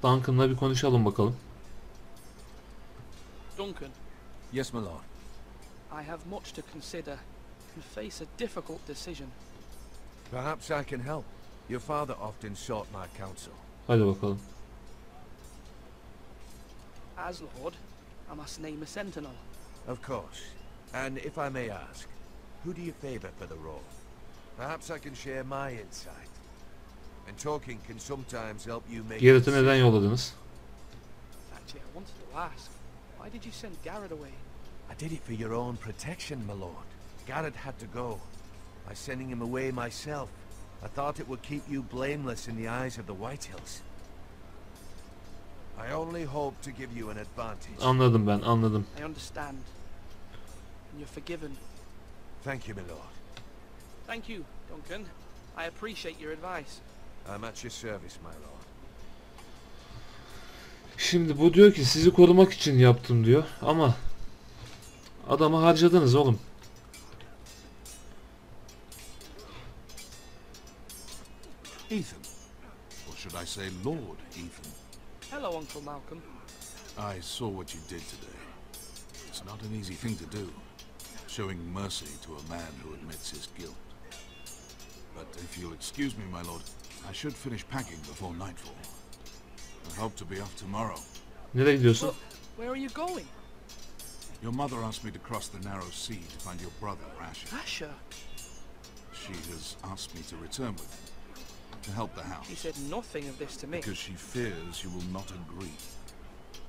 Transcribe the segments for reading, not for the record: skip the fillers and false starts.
Duncan'la bir konuşalım bakalım. Duncan. Yes, my lord. I have much to consider and face a difficult decision. Perhaps I can help. Your father often sought my counsel. Hadi bakalım. As Lord, I must name a sentinel. Of course. And if I may ask, who do you favor for the role? Perhaps I can share my insight. And talking can sometimes help you make... Garrett'ı neden yolladınız? Actually, I wanted to ask, why did you send Garrett away? I did it for your own protection, my lord. Garrett had to go. By sending him away myself, I thought it would keep you blameless in the eyes of the Whitehills. I only hope to give you an advantage. Anladım ben, anladım. I understand. And you're forgiven. Thank you, my lord. Thank you, Duncan. I appreciate your advice. I'm at your service, my lord. Şimdi bu diyor ki sizi korumak için yaptım diyor ama adamı harcadınız oğlum. Ethan, or should I say Lord Ethan? Hello, Uncle Malcolm. I saw what you did today. It's not an easy thing to do, showing mercy to a man who admits his guilt. But if you'll excuse me, my lord, I should finish packing before nightfall. I hope to be off tomorrow. Nereye gidiyorsun? But where are you going? Your mother asked me to cross the narrow sea to find your brother, Asher. Asher? She has asked me to return with him, to help the house. She said nothing of this to me. Because she fears you will not agree.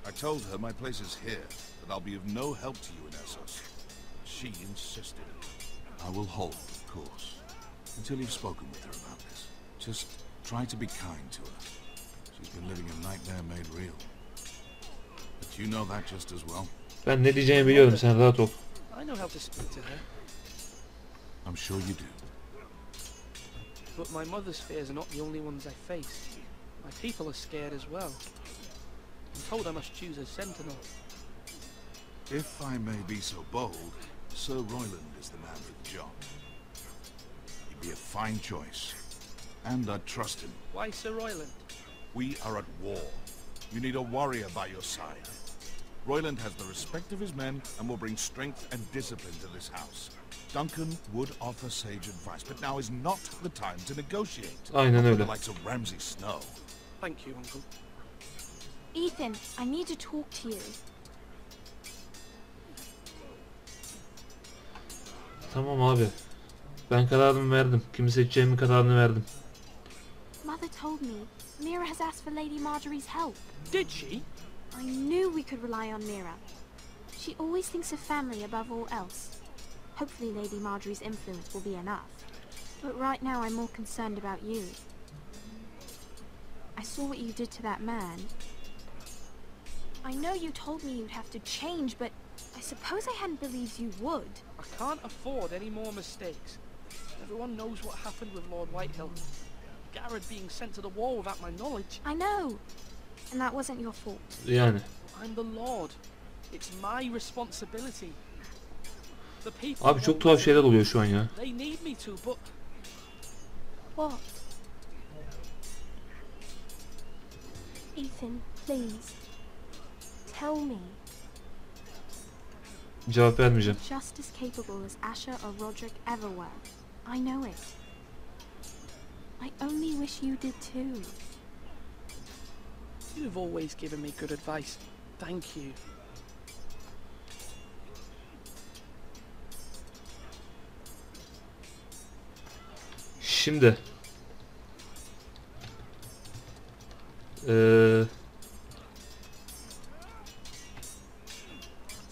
I told her my place is here, that I'll be of no help to you in Essos. She insisted. I will hold, of course, until you've spoken with her about this. Just try to be kind to her. She's been living a nightmare made real. But you know that just as well. Ben ne diyeceğimi biliyorum, sen rahat ol. I know how to speak to her. I'm sure you do. But my mother's fears are not the only ones I face. My people are scared as well. I'm told I must choose a sentinel. If I may be so bold, Sir Royland is the man for the job. He'd be a fine choice. And I'd trust him. Why Sir Royland? We are at war. You need a warrior by your side. Royland has the respect of his men and will bring strength and discipline to this house. Duncan would offer sage advice, but now is not the time to negotiate. Aynen öyle. The likes of Ramsay Snow. Thank you, Uncle. Ethan, I need to talk to you. Tamam abi. Ben kararımı verdim. Kimi seçeceğimin kararını verdim. Mother told me Mira has asked for Lady Marjorie's help. Did she? I knew we could rely on Mira. She always thinks of family above all else. Hopefully Lady Marjorie's influence will be enough. But right now I'm more concerned about you. I saw what you did to that man. I know you told me you'd have to change, but I suppose I hadn't believed you would. I can't afford any more mistakes. Everyone knows what happened with Lord Whitehill. Garrett being sent to the war without my knowledge. I know. And that wasn't your fault. Yani. I'm the Lord. It's my responsibility. The people Abi çok tuhaf şeyler oluyor şu an ya. They need me to, but What? Ethan, please. Tell me. Cevap vermeyeceğim. Just as capable as Asher or Roderick ever were. I know it. I only wish you did too. you have always given me good advice. Thank you. Şimdi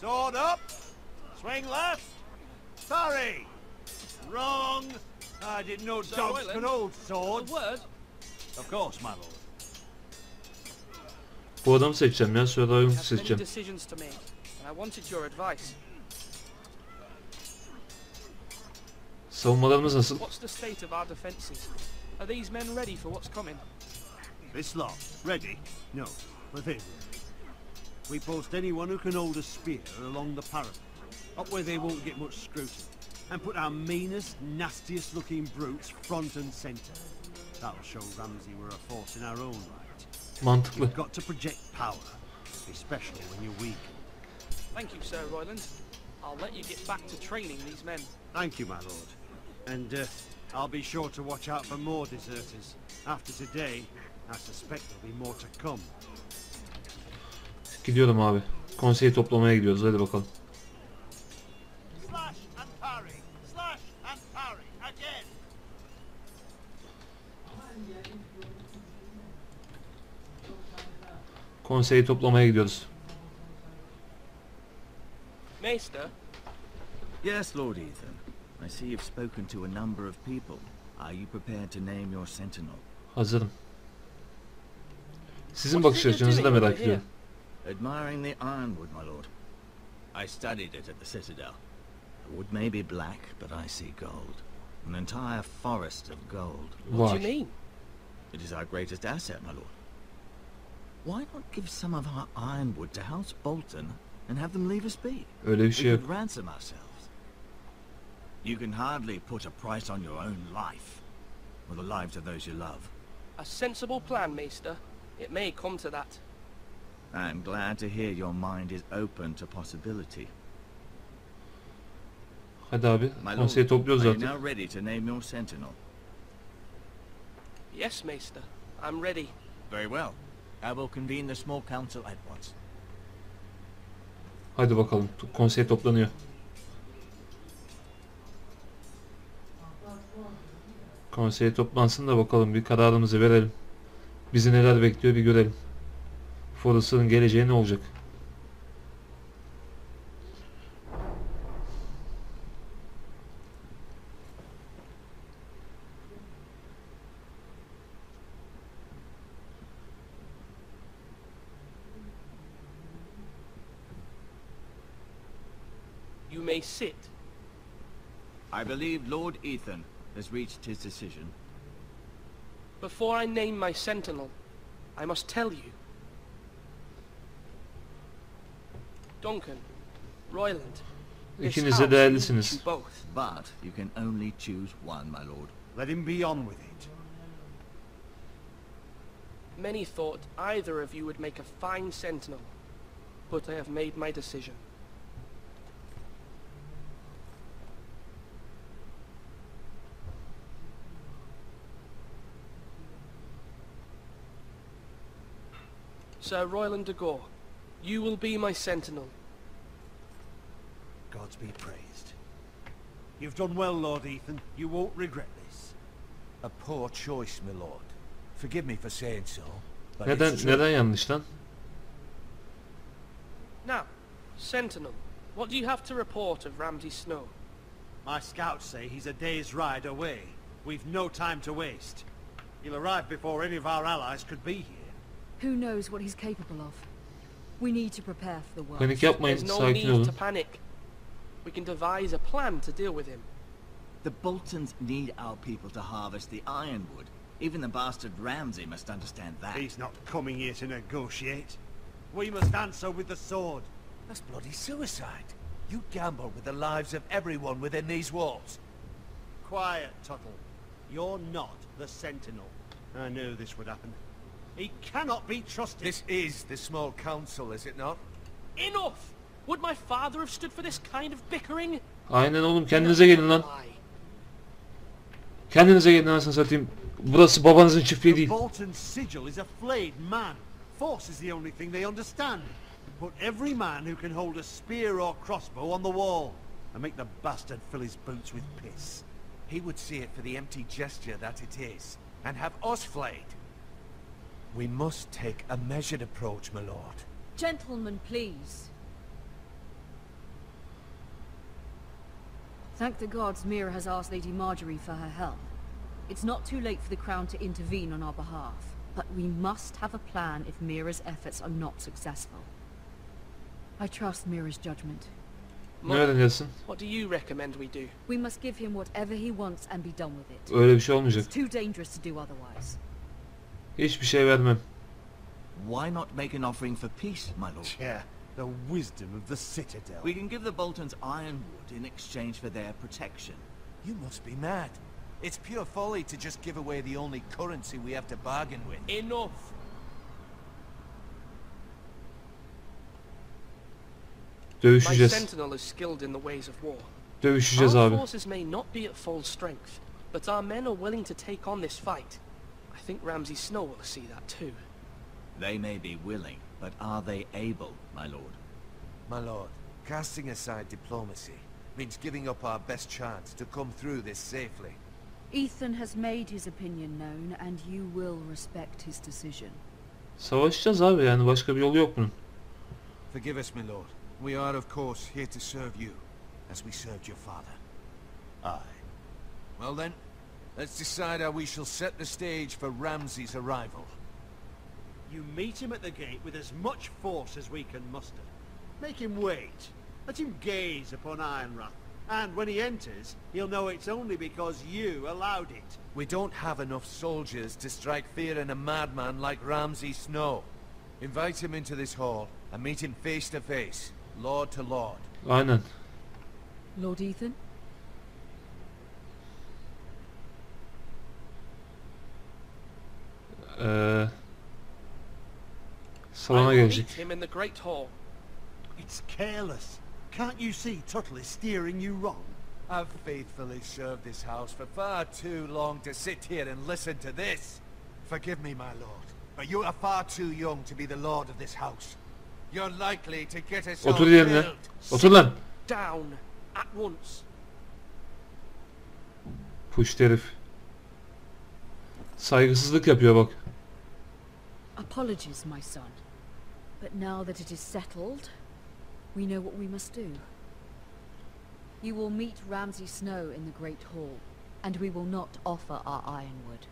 Sword up! Swing left! Sorry! Wrong! I didn't know Sir dogs Royland? could hold A swords. word? Of course, my lord. bu adamı seçeceğim ya. Sonra I oyunu have many seçeceğim. decisions to make, and I wanted your advice. Savunmalarımız nasıl? What's the state of our defences? Are these men ready for what's coming? This lot, ready? No, but they will. We post anyone who can hold a spear along the parapet, up where they won't get much scrutiny, and put our meanest, nastiest looking brutes front and centre. That'll show Ramsay we're a force in our own right. Mantıklı. You've got to project power, especially when you're weak. Thank you, Sir Royland. I'll let you get back to training these men. Thank you, my lord. And I'll be sure to watch out for more deserters. After today, I suspect there'll be more to come. Gidiyorum abi. Konseyi toplamaya gidiyoruz. Hadi bakalım. Slash and parry. Slash and parry. Again. Konseyi toplamaya gidiyoruz. Maester, Yes, Lord Ethan. I see you've spoken to a number of people. Are you prepared to name your sentinel? Hazırım. Sizin bakış açınızı da merak ediyorum. Admiring the ironwood, my lord. I studied it at the Citadel. The wood may be black, but I see gold. An entire forest of gold. what do Vay. you mean? It is our greatest asset, my lord. Why not give some of our ironwood to House Bolton and have them leave us be? Öyle bir We şey yok. could ransom ourselves. You can hardly put a price on your own life, or the lives of those you love. A sensible plan, Maester. It may come to that. I'm glad to hear your mind is open to possibility. Hadi abi. My lord, Konseyi topluyoruz are you zaten. now ready to name your sentinel? Yes, Maester. I'm ready. Very well. I will convene the small council at once. Hadi bakalım. Konsey toplanıyor. Konsey toplansın da bakalım bir kararımızı verelim. Bizi neler bekliyor bir görelim. Forrester'ın geleceği ne olacak? You may sit. I believe Lord Ethan has reached his decision. Before I name my sentinel, I must tell you. Duncan, Royland, this İkiniz de house değerlisiniz. needs you both. But you can only choose one, my lord. Let him be on with it. Many thought either of you would make a fine sentinel, but I have made my decision. Sir Royland de Gore, you will be my sentinel. Gods be praised. You've done well, Lord Ethan. You won't regret this. A poor choice, my lord. Forgive me for saying so, but Neden it's true. neden yanlış lan? Now, sentinel, what do you have to report of Ramsay Snow? My scouts say he's a day's ride away. We've no time to waste. He'll arrive before any of our allies could be here. Who knows what he's capable of? We need to prepare for the worst. Panik yapmayın, There's no sakin need olun. to panic. We can devise a plan to deal with him. The Boltons need our people to harvest the ironwood. Even the bastard Ramsay must understand that. He's not coming here to negotiate. We must answer with the sword. That's bloody suicide. You gamble with the lives of everyone within these walls. Quiet, Tuttle. You're not the Sentinel. I knew this would happen. He cannot be trusted. This is the small council, is it not? Enough! Would my father have stood for this kind of bickering? Aynen oğlum, kendinize gelin lan. Why? Kendinize gelin anasını satayım. Burası babanızın çiftliği The değil. Bolton sigil is a flayed man. Force is the only thing they understand. Put every man who can hold a spear or crossbow on the wall, and make the bastard fill his boots with piss. He would see it for the empty gesture that it is, and have us flayed. We must take a measured approach, my lord. Gentlemen, please. Thank the gods Mira has asked Lady Marjorie for her help. It's not too late for the Crown to intervene on our behalf, but we must have a plan if Mira's efforts are not successful. I trust Mira's judgment. Ne öğreniyorsun? What do you recommend we do? We must give him whatever he wants and be done with it. Öyle bir şey olmayacak. It's too dangerous to do otherwise. Hiçbir şey vermem. Why not make an offering for peace, my lord? Yeah, the wisdom of the Citadel. We can give the Boltons ironwood in exchange for their protection. You must be mad. It's pure folly to just give away the only currency we have to bargain with. Enough! My Dövüşeceğiz. sentinel is skilled in the ways of war. Dövüşeceğiz Our abi. forces may not be at full strength, but our men are willing to take on this fight. I think Ramsay Snow will see that too. They may be willing, but are they able, my lord? My lord, casting aside diplomacy means giving up our best chance to come through this safely. Ethan has made his opinion known, and you will respect his decision. Savaşacağız abi, yani başka bir yolu yok bunun. Forgive us, my lord. We are, of course, here to serve you, as we served your father. Aye. Well then, let's decide how we shall set the stage for Ramsay's arrival. You meet him at the gate with as much force as we can muster. Make him wait. Let him gaze upon Ironrath. And when he enters, he'll know it's only because you allowed it. We don't have enough soldiers to strike fear in a madman like Ramsay Snow. Invite him into this hall and meet him face to face, lord to lord. Aynen. Lord Ethan? Salona I will gelecek. meet him in the great hall. It's careless. Can't you see Tuttle is steering you wrong? I've faithfully served this house for far too long to sit here and listen to this. Forgive me, my lord, but you are far too young to be the lord of this house. You're likely to get us all Otur yerine. killed. Otur lan. Down at once. Puş herif. Saygısızlık yapıyor bak. Apologies, my son. But now that it is settled, we know what we must do. You will meet Ramsay Snow in the Great Hall, and we will not offer our ironwood.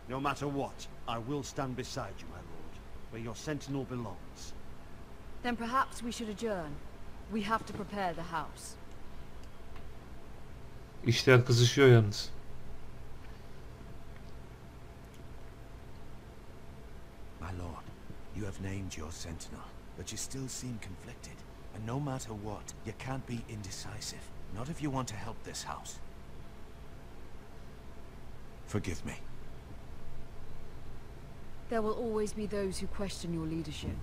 No matter what, I will stand beside you, my lord, where your sentinel belongs. Then perhaps we should adjourn. We have to prepare the house. İşler kızışıyor yalnız. My lord, you have named your sentinel, but you still seem conflicted. And no matter what, you can't be indecisive. Not if you want to help this house. Forgive me. There will always be those who question your leadership,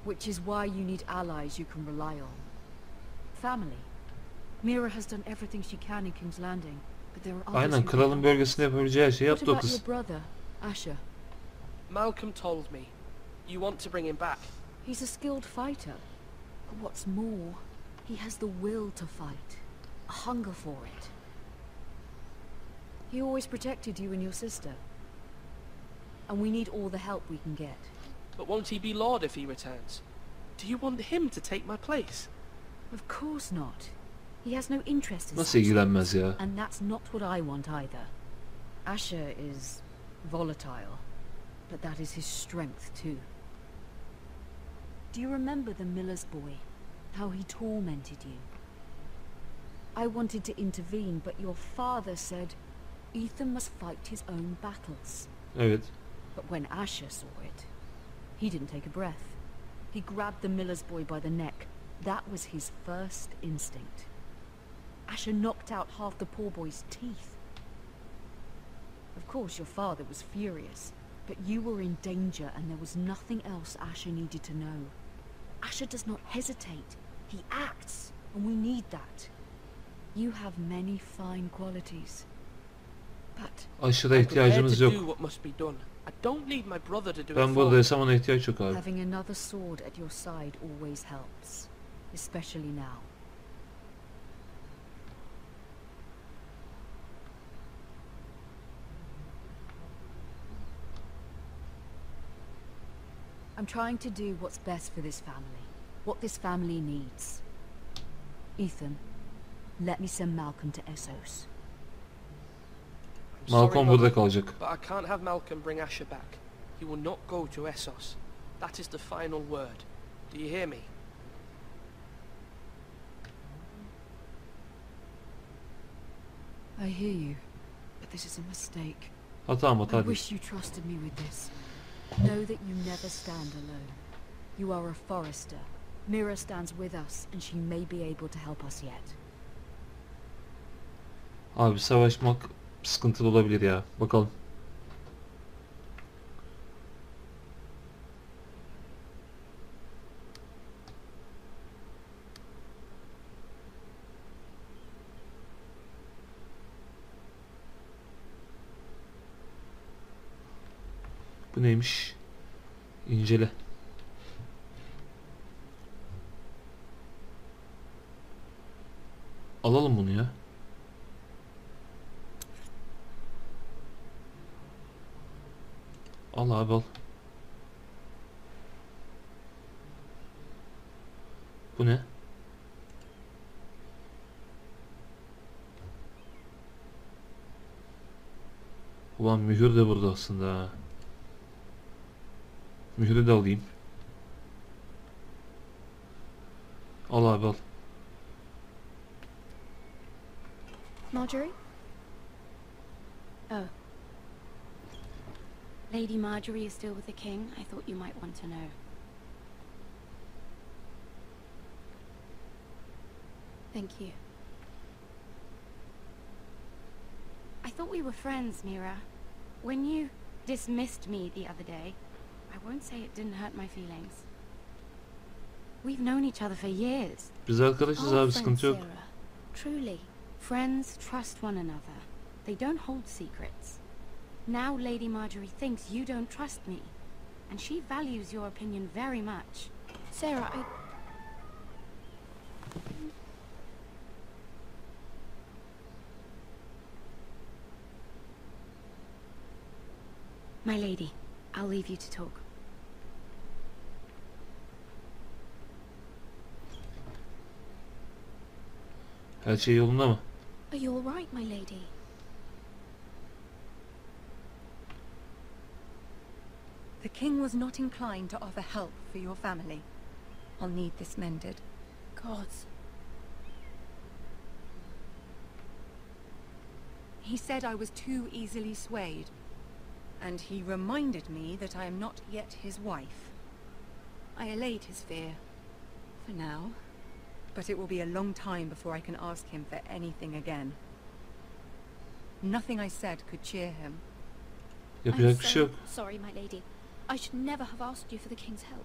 which is why you need allies you can rely on. Family. Mira has done everything she can in King's Landing, but there are others Aynen, who kralın can't. bölgesinde yapabileceği her şeyi What yaptı o about your kız. brother, Asher? Malcolm told me. You want to bring him back. He's a skilled fighter. But what's more, he has the will to fight, a hunger for it. He always protected you and your sister. And we need all the help we can get. But won't he be Lord if he returns? Do you want him to take my place? Of course not. He has no interest in Nasıl such ilgilenmez things, ya? and that's not what I want either. Asher is volatile, but that is his strength too. Do you remember the miller's boy? How he tormented you? I wanted to intervene, but your father said Ethan must fight his own battles. Evet. But when Asher saw it, he didn't take a breath. He grabbed the miller's boy by the neck. That was his first instinct. Asher knocked out half the poor boy's teeth. Of course, your father was furious, but you were in danger and there was nothing else Asher needed to know. Asher does not hesitate. He acts, and we need that. You have many fine qualities. But Aşırı I'm prepared ihtiyacımız to do yok. what must be done. I don't need my brother to do it Ben for me. buradaysam ona ihtiyaç yok abi. having another sword at your side always helps, especially now. I'm trying to do what's best for this family, what this family needs. Ethan, let me send Malcolm to Essos. I'm sorry, Malcolm Mother, burada kalacak. but I can't have Malcolm bring Asher back. He will not go to Essos. That is the final word. Do you hear me? I hear you, but this is a mistake. Hata mı I hadi. wish you trusted me with this. Know that you never stand alone. You are a forester. Mira stands with us, and she may be able to help us yet. Abi savaşmak sıkıntılı olabilir ya. Bakalım. Bu neymiş? İncele. Alalım bunu ya. Al abi al. Bu ne? Ulan mühür de burada aslında ha. Mühürü de alayım. Al abi al. Marjorie? Oh. Lady Marjorie is still with the king. I thought you might want to know. Thank you. I thought we were friends, Mira. When you dismissed me the other day, I won't say it didn't hurt my feelings. We've known each other for years. Biz arkadaşız abi, sıkıntı yok. Sarah. Truly. Friends trust one another. They don't hold secrets. Now Lady Marjorie thinks you don't trust me, and she values your opinion very much. Sarah, My lady, I'll leave you to talk. Her şey yolunda mı? Are you all right, my lady? The king was not inclined to offer help for your family. I'll need this mended. Gods. He said I was too easily swayed, and he reminded me that I am not yet his wife. I allayed his fear, for now, but it will be a long time before I can ask him for anything again. Nothing I said could cheer him. Yapacak bir şey yok. Sorry, my lady. I should never have asked you for the king's help.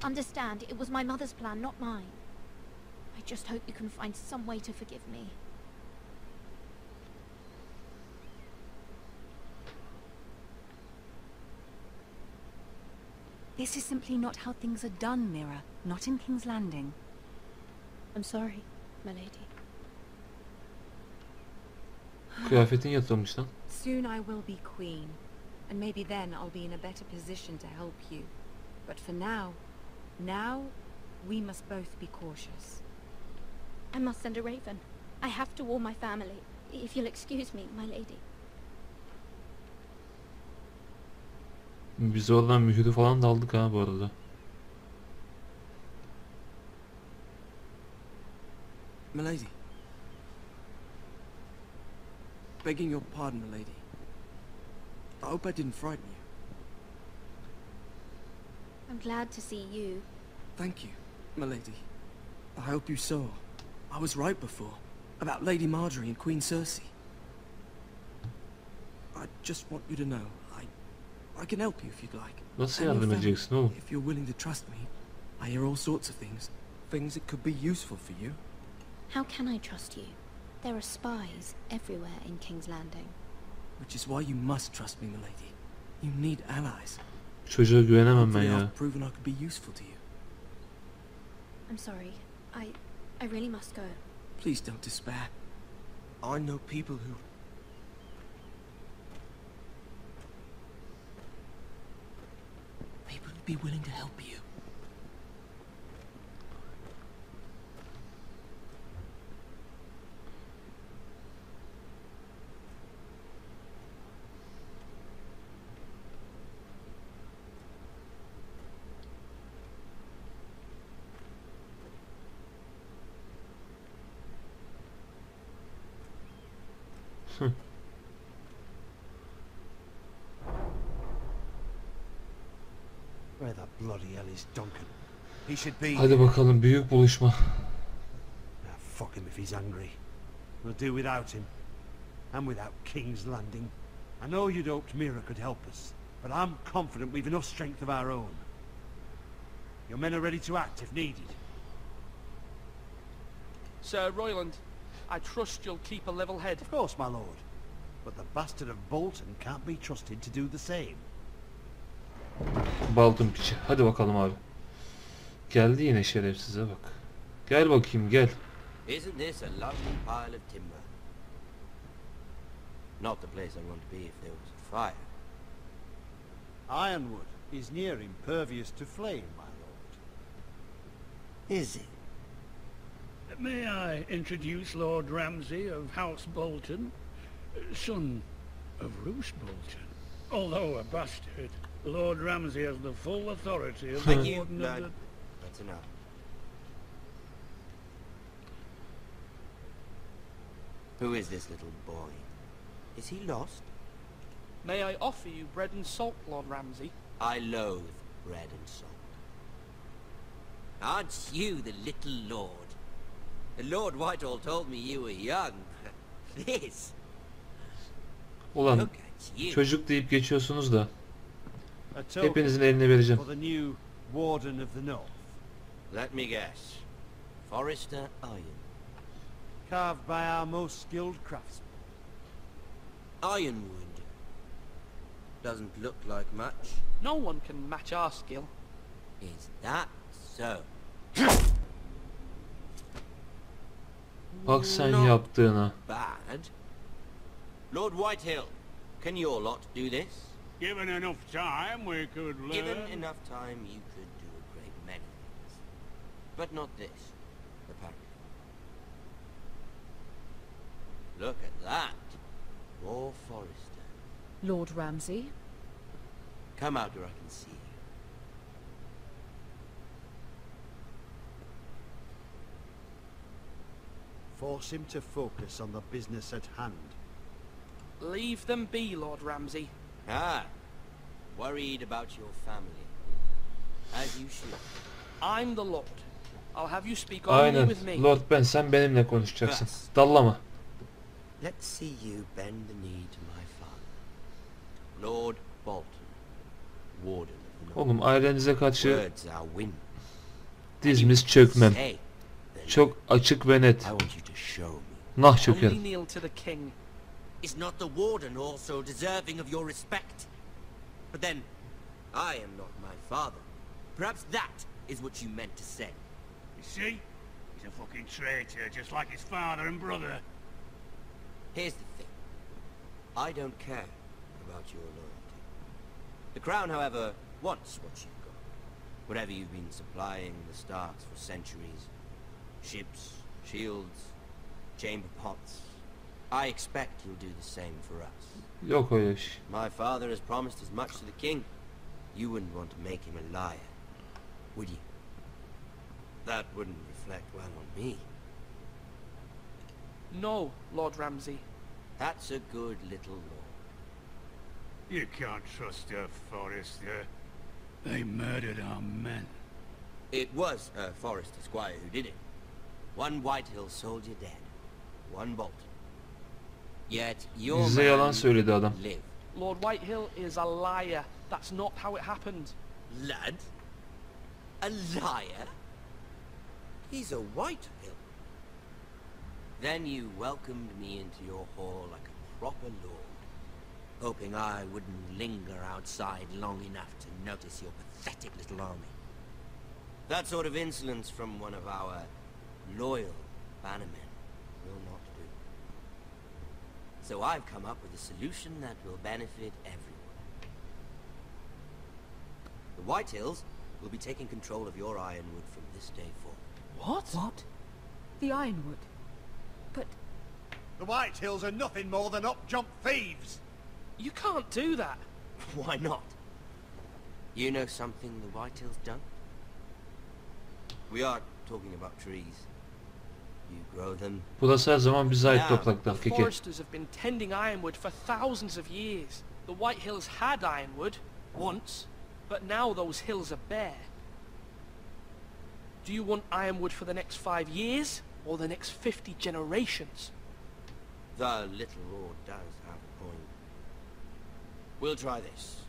Understand, it was my mother's plan, not mine. I just hope you can find some way to forgive me. This is simply not how things are done, Mira. Not in King's Landing. I'm sorry, my lady. Kıyafetin yatırmış lan. Soon I will be queen, and maybe then I'll be in a better position to help you. But for now we must both be cautious. I must send a raven. I have to warn my family. If you'll excuse me, my lady. Biz oradan mühürü falan da aldık ha bu arada. Milady. Begging your pardon, milady. I hope I didn't frighten you. I'm glad to see you. Thank you, milady. I hope you saw. I was right before. About Lady Marjorie and Queen Cersei. I just want you to know, I can help you if you'd like. Nasıl yardım edeceksin oğlum? If you're willing to trust me, I hear all sorts of things. Things that could be useful for you. How can I trust you? There are spies everywhere in King's Landing. Which is why you must trust me, milady. You need allies. Çocuğa güvenemem ben Hopefully ya. I've proven I could be useful to you. I'm sorry. I really must go. Please don't despair. I know people who... People who'd be willing to help you. Where the bloody hell is Duncan? He should be. Hadi bakalım, büyük buluşma. Ah, fuck him if he's hungry. We'll do without him. And without King's Landing. I know you'd hoped Mira could help us, but I'm confident we've enough strength of our own. Your men are ready to act if needed. Sir Royland, I trust you'll keep a level head. Of course, my lord. but the bastard of Bolton can't be trusted to do the same. Baltın piçi. Hadi bakalım abi. Geldi yine şerefsize bak. Gel bakayım gel. Isn't this a lovely pile of timber? Not the place I want to be if there was a fire. Ironwood is near impervious to flame, my lord. Is it? May I introduce Lord Ramsay of House Bolton, son of Roose Bolton. Although a bastard, Lord Ramsay has the full authority of the Thank you, Warden of lad. the... That's enough. Who is this little boy? Is he lost? May I offer you bread and salt, Lord Ramsay? I loathe bread and salt. Aren't you the little lord? Lord Whitehall told me you were young. This. Ulan Look at you. çocuk deyip geçiyorsunuz da A token hepinizin eline vereceğim. for the new Warden of the North, Let me guess. Forrester Iron. carved by our most skilled craftsmen. Ironwood. Doesn't look like much. No one can match our skill. Is that so? Bak sen Not yaptığına. bad. Lord Whitehill, can your lot do this? Given enough time, we could learn... Given enough time, you could do a great many things. But not this, apparently. Look at that. More Forrester. Lord Ramsay? Come out where I can see you. Force him to focus on the business at hand. Leave them be, Lord Ramsay. Ah, worried about your family. As you should. I'm the Lord. I'll have you speak only Aynen. with me. Lord ben, sen benimle konuşacaksın. Dallama. Let's see you bend the knee to my father. Lord Bolton, Warden of the North. Oğlum ailenize karşı Words are wind. dizimiz çökmem. Say the Çok açık ve net. I want you to show me. Nah Only çökerim. kneel to the king. Is not the Warden also deserving of your respect? But then, I am not my father. Perhaps that is what you meant to say. You see? He's a fucking traitor, just like his father and brother. Here's the thing. I don't care about your loyalty. The Crown, however, wants what you've got. Whatever you've been supplying the Starks for centuries. Ships, shields, chamber pots. I expect you'll do the same for us. Yok öyle şey. My father has promised as much to the king. You wouldn't want to make him a liar, would you? That wouldn't reflect well on me. No, Lord Ramsay. That's a good little lord. You can't trust her, Forrester. They murdered our men. It was a Forrester squire who did it. One Whitehill soldier dead. One Bolton. Yet your Bize yalan man söyledi adam. lived. Lord Whitehill is a liar. That's not how it happened. Lad? A liar? He's a Whitehill. Then you welcomed me into your hall like a proper lord, hoping I wouldn't linger outside long enough to notice your pathetic little army. That sort of insolence from one of our loyal bannermen will not do. So I've come up with a solution that will benefit everyone. The Whitehills will be taking control of your ironwood from this day forward. What? The Ironwood? But... The Whitehills are nothing more than up-jump thieves! You can't do that. Why not? You know something the Whitehills don't? We are talking about trees. You grow them. Burası her zaman bize ait topraklar. The Kiki. foresters have been tending ironwood for thousands of years. The Whitehills had ironwood, once, but now those hills are bare. Do you want ironwood for the next 5 years, or the next 50 generations? The little lord does have a point. We'll try this.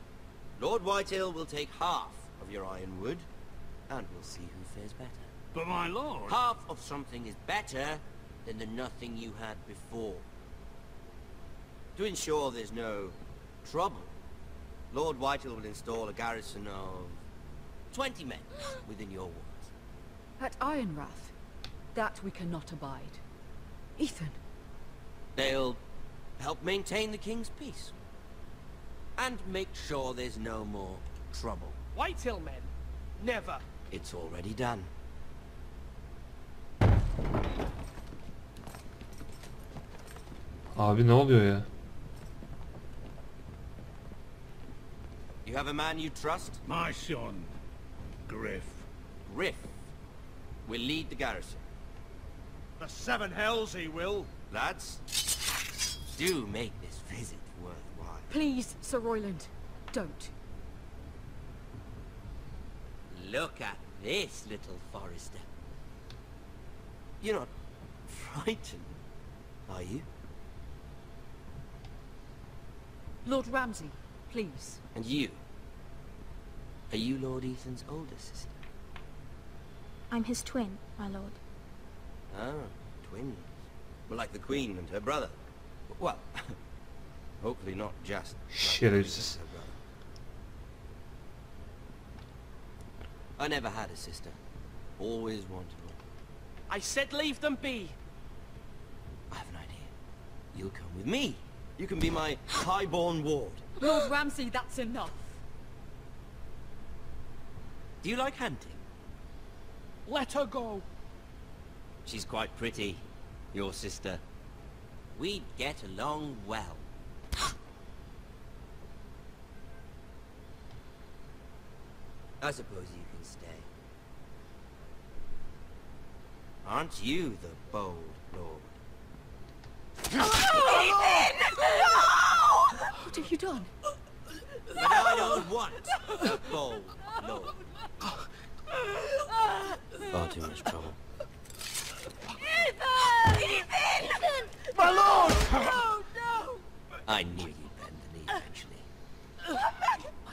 Lord Whitehill will take half of your ironwood, and we'll see who fares better. But my lord... Half of something is better than the nothing you had before. To ensure there's no trouble, Lord Whitehill will install a garrison of 20 men within your walls. At Ironrath, that we cannot abide. Ethan. They'll help maintain the king's peace. And make sure there's no more trouble. Whitehill men? Never. It's already done. Abi ne oluyor ya? You have a man you trust? My son, Griff. Griff will lead the garrison. The seven hells he will. Lads, do make this visit worthwhile. Please, Sir Royland, don't. Look at this, little Forester. You're not frightened, are you? Lord Ramsay, please. And you? Are you Lord Ethan's older sister? I'm his twin, my lord. Ah, twins. Well, like the Queen and her brother. Well, hopefully not just like the Queen and Şerefsiz. her brother. I never had a sister. Always wanted one. I said leave them be. I have an idea. You'll come with me. You can be my highborn ward. Lord Ramsay, that's enough. Do you like hunting? Let her go. She's quite pretty, your sister. We'd get along well. I suppose you can stay. Aren't you the bold lord? What have you done? But I don't want the bold lord. Far too much trouble. Ethan! My lord! No, no! I knew you'd bend the knee eventually.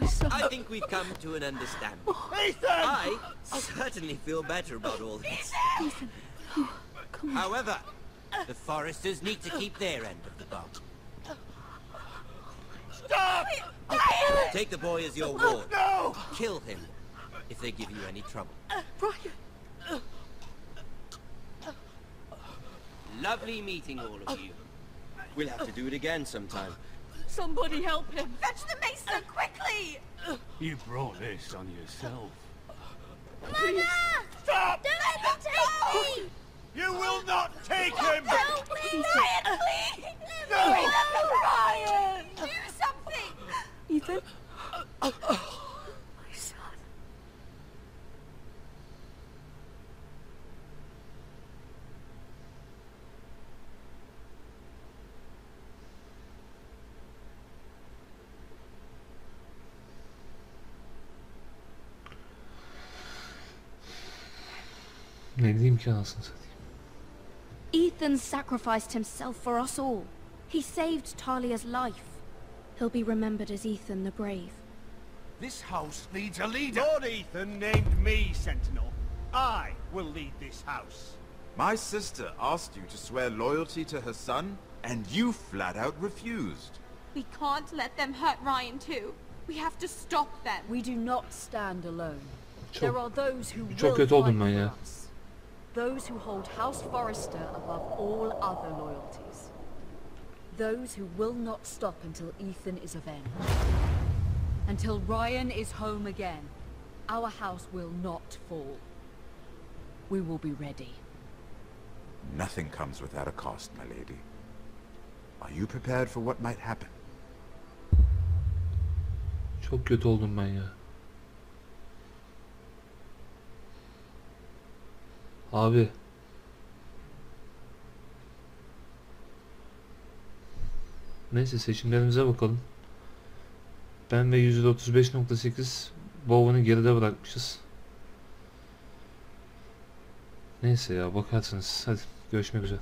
My son. I think we've come to an understanding. Ethan! I certainly feel better about all this. Ethan. Come on. However, the Foresters need to keep their end of the bargain. Stop! Take the boy as your ward. No! Kill him if they give you any trouble. Brian. Lovely meeting all of you. We'll have to do it again sometime. Somebody help him. Fetch the mason, quickly! You brought this on yourself. Mama! Stop! Don't let him take me! You will not take him! No, please! Ryan, please! No! Ryan! Do something! Ethan. My son. Ne diyeyim ki anasını satayım. Ethan sacrificed himself for us all. He saved Talia's life. He'll be remembered as Ethan the Brave. This house needs a leader. Lord Ethan named me Sentinel. I will lead this house. My sister asked you to swear loyalty to her son, and you flat out refused. We can't let them hurt Ryan too. We have to stop them. We do not stand alone. Çok- There are those who çok will kötü oldum fight ben for ya. us. Those who hold House Forrester above all other loyalties. Those who will not stop until Ethan is avenged. Until Ryan is home again, our house will not fall. We will be ready. Nothing comes without a cost, my lady. Are you prepared for what might happen? Çok kötü oldum ben ya. Abi. Neyse seçimlerimize bakalım. Ben ve %35.8 Bowen'ı geride bırakmışız. Neyse ya bakarsınız. Hadi görüşmek üzere.